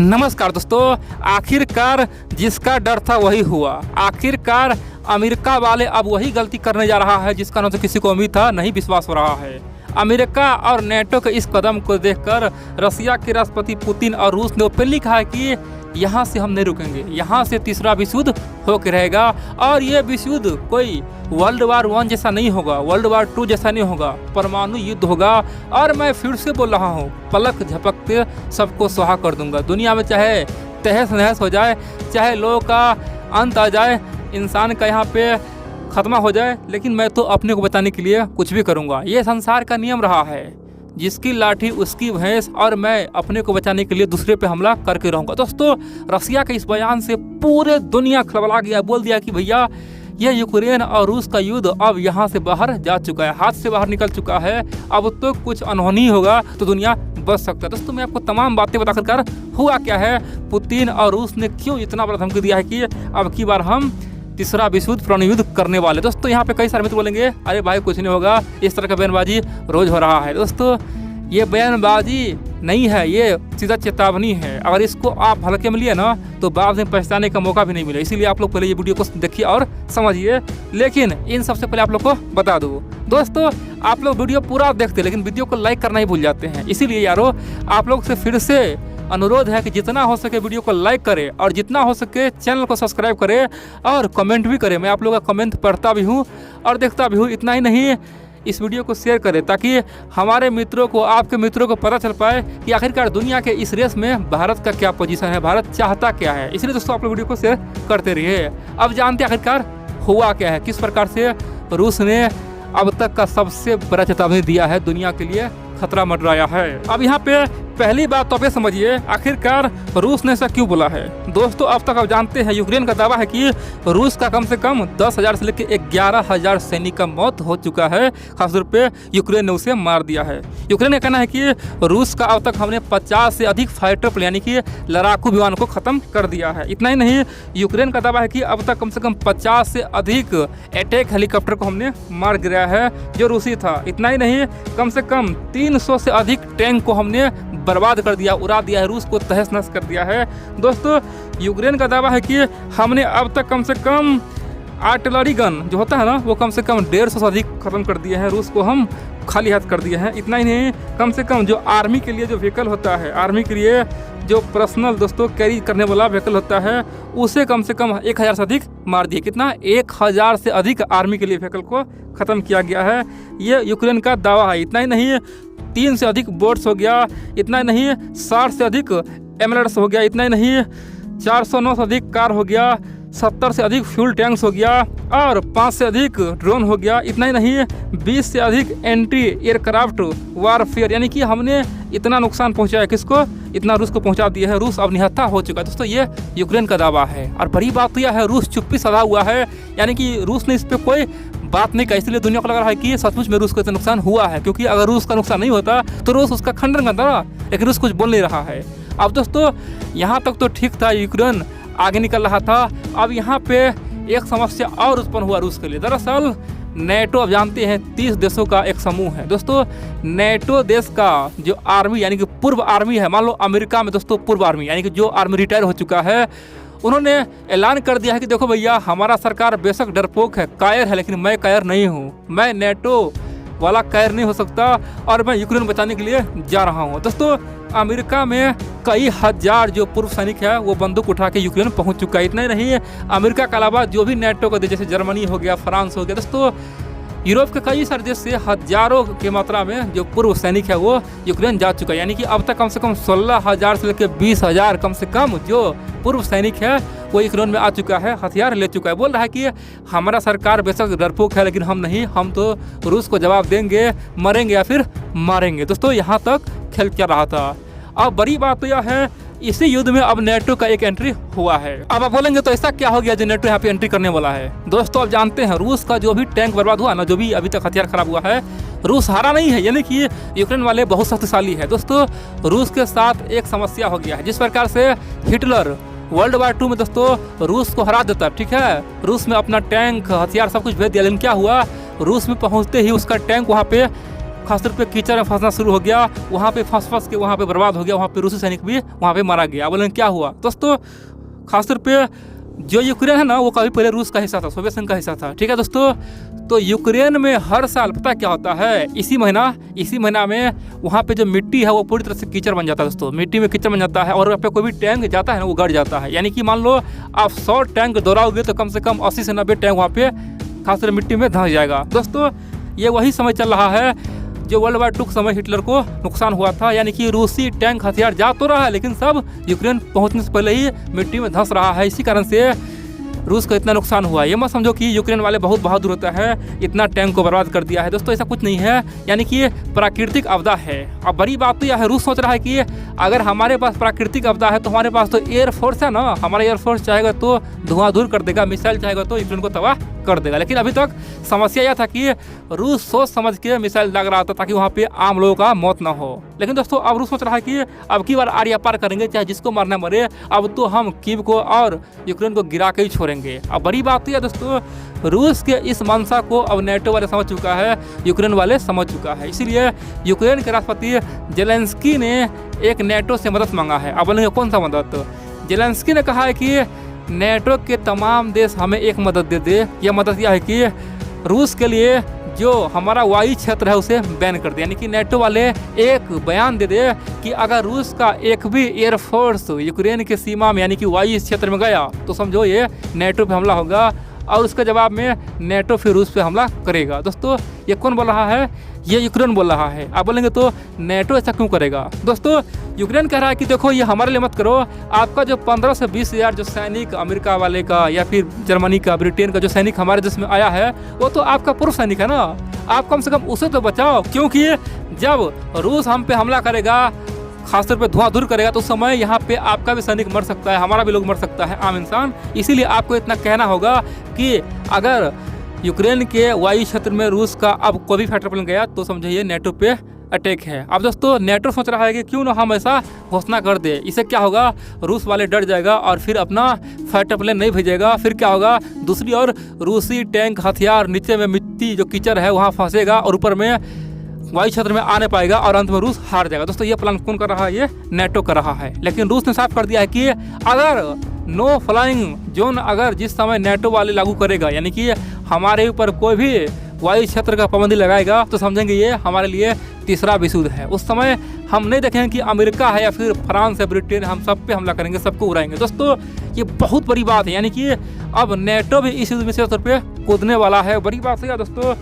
नमस्कार दोस्तों, आखिरकार जिसका डर था वही हुआ। आखिरकार अमेरिका वाले अब वही गलती करने जा रहा है जिसका न तो किसी को उम्मीद था, नहीं विश्वास हो रहा है। अमेरिका और नेटो के इस कदम को देखकर रसिया के राष्ट्रपति पुतिन और रूस ने ओपनली कहा है कि यहाँ से हम नहीं रुकेंगे, यहाँ से तीसरा विश्व युद्ध होकर रहेगा। और ये विश्व युद्ध कोई वर्ल्ड वार 1 जैसा नहीं होगा, वर्ल्ड वार 2 जैसा नहीं होगा, परमाणु युद्ध होगा। और मैं फिर से बोल रहा हूँ, पलक झपकते सबको सुहा कर दूंगा। दुनिया में चाहे तहस नहस हो जाए, चाहे लोगों का अंत आ जाए, इंसान का यहाँ पे खत्मा हो जाए, लेकिन मैं तो अपने को बचाने के लिए कुछ भी करूँगा। ये संसार का नियम रहा है, जिसकी लाठी उसकी भैंस, और मैं अपने को बचाने के लिए दूसरे पे हमला करके रहूँगा। दोस्तों, रसिया के इस बयान से पूरे दुनिया खलबला गया, बोल दिया कि भैया ये यूक्रेन और रूस का युद्ध अब यहाँ से बाहर जा चुका है, हाथ से बाहर निकल चुका है। अब तो कुछ अनहोनी होगा तो दुनिया बच सकता है। दोस्तों, मैं आपको तमाम बातें बता कर हुआ क्या है, पुतिन और रूस ने क्यों इतना बड़ा धमकी दिया है कि अब की बार हम तीसरा विश्व युद्ध, परमाणु युद्ध करने वाले। दोस्तों, यहाँ पे कई सारे मित्र बोलेंगे अरे भाई कुछ नहीं होगा, इस तरह का बयानबाजी रोज हो रहा है। दोस्तों, ये बयानबाजी नहीं है, ये सीधा चेतावनी है। अगर इसको आप हल्के में लिए ना तो बाद में पछताने का मौका भी नहीं मिले। इसीलिए आप लोग पहले ये वीडियो को देखिए और समझिए। लेकिन इन सबसे पहले आप लोग को बता दूँ दोस्तों, आप लोग वीडियो पूरा देखते लेकिन वीडियो को लाइक करना ही भूल जाते हैं। इसीलिए यारो, आप लोग से फिर से अनुरोध है कि जितना हो सके वीडियो को लाइक करें और जितना हो सके चैनल को सब्सक्राइब करें और कमेंट भी करें। मैं आप लोगों का कमेंट पढ़ता भी हूँ और देखता भी हूँ। इतना ही नहीं, इस वीडियो को शेयर करें ताकि हमारे मित्रों को, आपके मित्रों को पता चल पाए कि आखिरकार दुनिया के इस रेस में भारत का क्या पोजीशन है, भारत चाहता क्या है। इसलिए दोस्तों, आप लोग वीडियो को शेयर करते रहिए। अब जानते हैं आखिरकार हुआ क्या है, किस प्रकार से रूस ने अब तक का सबसे बड़ा चेतावनी दिया है, दुनिया के लिए खतरा मंडराया है। अब यहाँ पे पहली बात तो आप ये समझिए, आखिरकार रूस ने ऐसा क्यों बोला है। दोस्तों, अब तक आप जानते हैं यूक्रेन का दावा है कि रूस का कम से कम 10,000 से लेकर 11,000 सैनिक का मौत हो चुका है। खासतौर पे यूक्रेन ने उसे मार दिया है। यूक्रेन का कहना है कि रूस का अब तक हमने 50 से अधिक फाइटर प्लेन यानी कि लड़ाकू विमान को खत्म कर दिया है। इतना ही नहीं, यूक्रेन का दावा है कि अब तक कम से कम 50 से अधिक अटैक हेलीकॉप्टर को हमने मार गिराया है जो रूसी था। इतना ही नहीं, कम से कम 300 से अधिक टैंक को हमने बर्बाद कर दिया, उड़ा दिया है, रूस को तहस नहस कर दिया है। दोस्तों, यूक्रेन का दावा है कि हमने अब तक कम से कम आर्टिलरी गन जो होता है ना, वो कम से कम 150 से अधिक खत्म कर दिए हैं। रूस को हम खाली हाथ कर दिए हैं। इतना ही नहीं, कम से कम जो आर्मी के लिए जो व्हीकल होता है, आर्मी के लिए जो पर्सनल दोस्तों कैरी करने वाला व्हीकल होता है, उसे कम से कम 1,000 से अधिक मार दिए। कितना? 1,000 से अधिक आर्मी के लिए व्हीकल को ख़त्म किया गया है। ये यूक्रेन का दावा है। इतना ही नहीं, 3 से अधिक बोट्स हो गया। इतना ही नहीं, 60 से अधिक एमलेट्स हो गया। इतना ही नहीं, 409 से अधिक कार हो गया, 70 से अधिक फ्यूल टैंक्स हो गया और 5 से अधिक ड्रोन हो गया। इतना ही नहीं, 20 से अधिक एंटी एयरक्राफ्ट वारफेयर, यानी कि हमने इतना नुकसान पहुंचाया, किसको? इतना रूस को पहुंचा दिया है। रूस अब निहत्था हो चुका है। दोस्तों, ये यूक्रेन का दावा है। और बड़ी बात तो यह है, रूस चुप्पी सधा हुआ है, यानी कि रूस ने इस पर कोई बात नहीं कही। इसलिए दुनिया को लग रहा है कि सचमुच में रूस को इतना नुकसान हुआ है, क्योंकि अगर रूस का नुकसान नहीं होता तो रूस उसका खंडन करता ना, लेकिन रूस कुछ बोल नहीं रहा है। अब दोस्तों, यहाँ तक तो ठीक था, यूक्रेन आगे निकल रहा था। अब यहाँ पे एक समस्या और उत्पन्न हुआ रूस के लिए। दरअसल नेटो, अब जानते हैं, 30 देशों का एक समूह है। दोस्तों, नेटो देश का जो आर्मी यानी कि पूर्व आर्मी है, मान लो अमेरिका में दोस्तों पूर्व आर्मी यानी कि जो आर्मी रिटायर हो चुका है, उन्होंने ऐलान कर दिया है कि देखो भैया, हमारा सरकार बेशक डरपोक है, कायर है, लेकिन मैं कायर नहीं हूँ। मैं नेटो वाला कायर नहीं हो सकता और मैं यूक्रेन बचाने के लिए जा रहा हूँ। दोस्तों, अमेरिका में कई हजार जो पूर्व सैनिक है वो बंदूक उठा के यूक्रेन पहुंच चुका है। इतना ही नहीं, अमेरिका के अलावा जो भी नेटो का देश, जैसे जर्मनी हो गया, फ्रांस हो गया, दोस्तों यूरोप के कई सारे देश से हजारों की मात्रा में जो पूर्व सैनिक है वो यूक्रेन जा चुका है। यानी कि अब तक कम से कम 16,000 से लेकर 20,000 कम से कम जो पूर्व सैनिक है वो यूक्रेन में आ चुका है, हथियार ले चुका है। बोल रहा है कि हमारा सरकार बेशक डरपोक है, लेकिन हम नहीं, हम तो रूस को जवाब देंगे, मरेंगे या फिर मारेंगे। दोस्तों, यहाँ तक खेल क्या रहा था। अब बड़ी बात तो यह है, इसी युद्ध में अब नेटो का एक एंट्री हुआ है। अब आप बोलेंगे तो ऐसा क्या हो गया जो नेटो यहाँ पे एंट्री करने वाला है। दोस्तों, अब जानते हैं, रूस का जो भी टैंक बर्बाद हुआ ना, जो भी अभी तक हथियार खराब हुआ है, रूस हारा नहीं है, यानी कि यूक्रेन वाले बहुत शक्तिशाली है। दोस्तों, रूस के साथ एक समस्या हो गया है। जिस प्रकार से हिटलर वर्ल्ड वार 2 में दोस्तों रूस को हरा देता, ठीक है, रूस में अपना टैंक, हथियार सब कुछ भेज दिया, लेकिन क्या हुआ, रूस में पहुंचते ही उसका टैंक वहाँ पे खासतौर पे कीचड़ में फंसना शुरू हो गया, वहाँ पे फंस के वहाँ पे बर्बाद हो गया, वहाँ पे रूसी सैनिक भी वहाँ पे मारा गया। बोले क्या हुआ दोस्तों, खासतौर पे जो यूक्रेन है ना वो कभी पहले रूस का हिस्सा था, सोवियत संघ का हिस्सा था, ठीक है दोस्तों। तो यूक्रेन में हर साल पता क्या होता है, इसी महीना में वहाँ पे जो मिट्टी है वो पूरी तरह से कीचड़ बन जाता है दोस्तों, मिट्टी में कीचड़ बन जाता है। और वहाँ पे कोई भी टैंक जाता है ना वो गड़ जाता है। यानी कि मान लो आप 100 टैंक दोहराओगे तो कम से कम 80 से 90 टैंक वहाँ पे खासकर मिट्टी में धंस जाएगा। दोस्तों ये वही समय चल रहा है जो वर्ल्ड वार 2 के समय हिटलर को नुकसान हुआ था। यानी कि रूसी टैंक हथियार जा तो रहा है लेकिन सब यूक्रेन पहुंचने से पहले ही मिट्टी में धंस रहा है। इसी कारण से रूस को इतना नुकसान हुआ। ये मत समझो कि यूक्रेन वाले बहुत बहादुर होता है, इतना टैंक को बर्बाद कर दिया है। दोस्तों ऐसा कुछ नहीं है, यानी कि ये प्राकृतिक आपदा है। अब बड़ी बात तो यह है, रूस सोच रहा है कि अगर हमारे पास प्राकृतिक आपदा है तो हमारे पास तो एयरफोर्स है ना, हमारा एयरफोर्स चाहेगा तो धुआं कर देगा, मिसाइल चाहेगा तो यूक्रेन को तबाह कर देगा। लेकिन अभी तक समस्या यह था कि रूस सोच समझ के मिसाइल दाग रहा था ताकि वहाँ पे आम लोगों का मौत ना हो। लेकिन दोस्तों अब रूस सोच रहा है कि अब की बार आर्या पार करेंगे, चाहे जिसको मारना मरे, अब तो हम कीव को और यूक्रेन को गिरा के ही छोड़ेंगे। अब बड़ी बात तो यह दोस्तों, रूस के इस मंशा को अब नेटो वाले समझ चुका है, यूक्रेन वाले समझ चुका है। इसीलिए यूक्रेन के राष्ट्रपति जेलेंस्की ने एक नेटो से मदद मांगा है। अब बोलेंगे कौन सा मदद? जेलेंस्की ने कहा है कि नेटो के तमाम देश हमें एक मदद दे दे। यह मदद यह है कि रूस के लिए जो हमारा वायु क्षेत्र है उसे बैन कर दे। यानी कि नेटो वाले एक बयान दे दे कि अगर रूस का एक भी एयरफोर्स यूक्रेन की सीमा में यानी कि वायु क्षेत्र में गया तो समझो ये नेटो पे हमला होगा और उसके जवाब में नेटो फिर रूस पे हमला करेगा। दोस्तों ये कौन बोल रहा है? ये यूक्रेन बोल रहा है। आप बोलेंगे तो नेटो ऐसा क्यों करेगा? दोस्तों यूक्रेन कह रहा है कि देखो ये हमारे लिए मत करो, आपका जो 15 से 20 हज़ार जो सैनिक अमेरिका वाले का या फिर जर्मनी का, ब्रिटेन का जो सैनिक हमारे देश में आया है वो तो आपका पूर्व सैनिक है ना, आप कम से कम उसे तो बचाओ। क्योंकि जब रूस हम पे हमला करेगा, खासतौर पे धुआं करेगा, तो उस समय यहाँ पे आपका भी सैनिक मर सकता है, हमारा भी लोग मर सकता है, आम इंसान। इसीलिए आपको इतना कहना होगा कि अगर यूक्रेन के वायु क्षेत्र में रूस का अब कोई भी फाइटर प्लेन गया तो समझिए नेटो पे अटैक है। अब दोस्तों नेटो सोच रहा है कि क्यों ना हम ऐसा घोषणा कर दे, इससे क्या होगा, रूस वाले डर जाएगा और फिर अपना फाइटर प्लेन नहीं भेजेगा। फिर क्या होगा, दूसरी ओर रूसी टैंक हथियार नीचे में मिट्टी जो कीचड़ है वहाँ फंसेगा और ऊपर में वायु क्षेत्र में आने पाएगा और अंत में रूस हार जाएगा। दोस्तों ये प्लान कौन कर रहा है? ये नेटो कर रहा है। लेकिन रूस ने साफ कर दिया है कि अगर नो फ्लाइंग जोन अगर जिस समय नेटो वाले लागू करेगा, यानी कि हमारे ऊपर कोई भी वायु क्षेत्र का पाबंदी लगाएगा, तो समझेंगे ये हमारे लिए तीसरा विश्व युद्ध है। उस समय हम नहीं देखेंगे कि अमेरिका है या फिर फ्रांस है, ब्रिटेन, हम सब पे हमला करेंगे, सबको उड़ाएंगे। दोस्तों ये बहुत बड़ी बात है, यानी कि अब नेटो भी इस युद्ध में तौर पर कूदने वाला है। बड़ी बात है दोस्तों,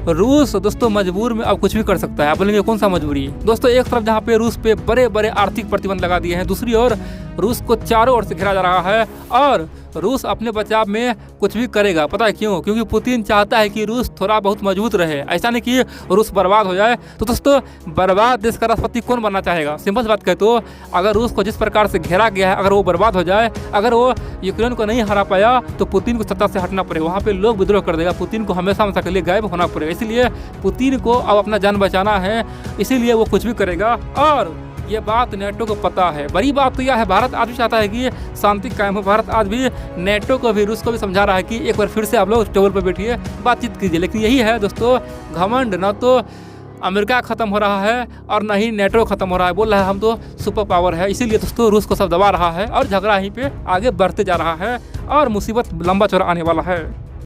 रूस दोस्तों मजबूर में अब कुछ भी कर सकता है। आप बोलेंगे कौन सा मजबूरी? दोस्तों एक तरफ जहाँ पे रूस पे बड़े बड़े आर्थिक प्रतिबंध लगा दिए हैं, दूसरी ओर रूस को चारों ओर से घेरा जा रहा है और रूस अपने बचाव में कुछ भी करेगा। पता है क्यों? क्योंकि पुतिन चाहता है कि रूस थोड़ा बहुत मजबूत रहे, ऐसा नहीं कि रूस बर्बाद हो जाए। तो दोस्तों बर्बाद देश का राष्ट्रपति कौन बनना चाहेगा? सिंपल बात कहे तो अगर रूस को जिस प्रकार से घेरा गया है, अगर वो बर्बाद हो जाए, अगर वो यूक्रेन को नहीं हरा पाया तो पुतिन को सत्ता से हटना पड़ेगा, वहाँ पे लोग विद्रोह कर देगा, पुतिन को हमेशा हमेशा के लिए गायब होना पड़ेगा। इसलिए पुतिन को अब अपना जान बचाना है, इसीलिए वो कुछ भी करेगा और ये बात नेटो को पता है। बड़ी बात तो यह है, भारत आज भी चाहता है कि शांति कायम हो। भारत आज भी नेटो को भी, रूस को भी समझा रहा है कि एक बार फिर से आप लोग टेबल पर बैठिए, बातचीत कीजिए। लेकिन यही है दोस्तों, घमंड न तो अमेरिका खत्म हो रहा है और न ही नेटो खत्म हो रहा है, बोल रहा है हम तो सुपर पावर है। इसीलिए दोस्तों रूस को सब दबा रहा है और झगड़ा यहीं पे आगे बढ़ते जा रहा है और मुसीबत लंबा चौड़ा आने वाला है।